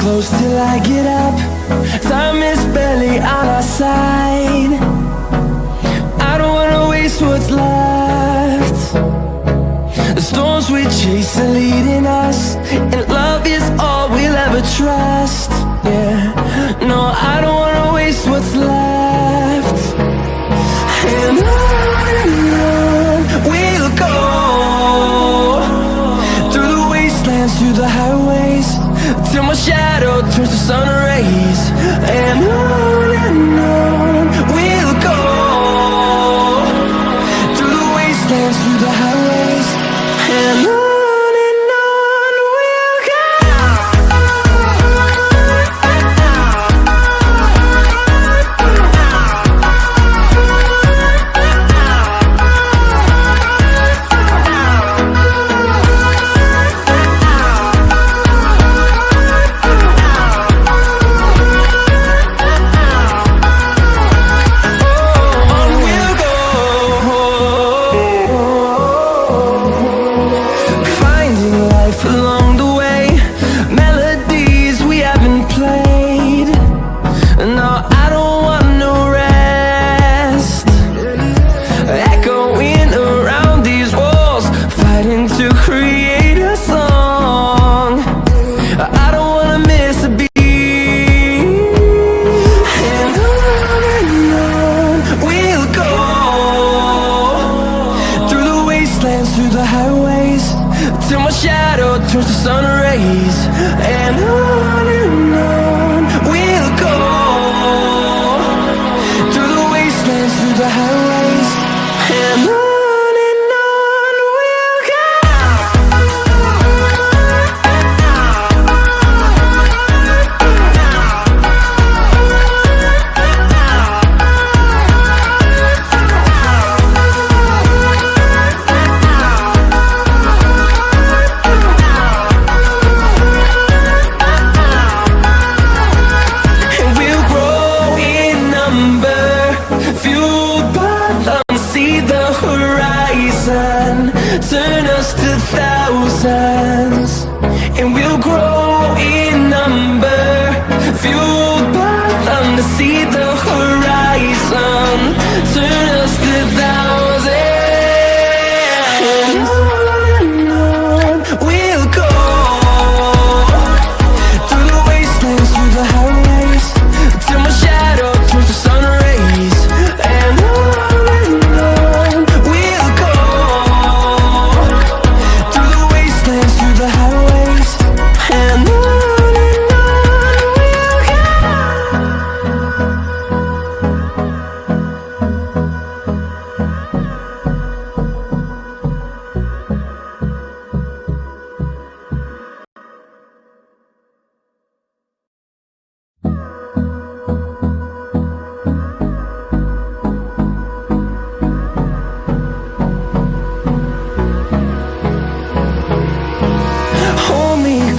close till I get up. Time is barely on our side. I don't wanna waste what's left. The storms we chase are leading us, and love is all we'll ever trust. Yeah, no, I don't wanna waste what's left. And on we'll go, through the wastelands, through the highways, till my shadow turns to sun rays. And on we'll go, through the wastelands, through the highways, and on. Through the highways, till my shadow turns to sun rays. And on we'll go, through the wastelands, through the highways, and on. Turn us to thousands, and we'll grow in number, fueled by them to see the horizon. Turn us to thousands, and on we'll go, through the wastelands, through the highways, till my shadow turns to sun rays. And on we'll go, through the highways, and on we'll go.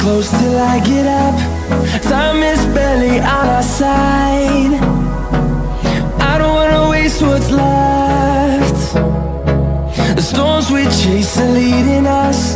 Close till I get up. Time is barely on our side. I don't wanna waste what's left. The storms we chase are leading us,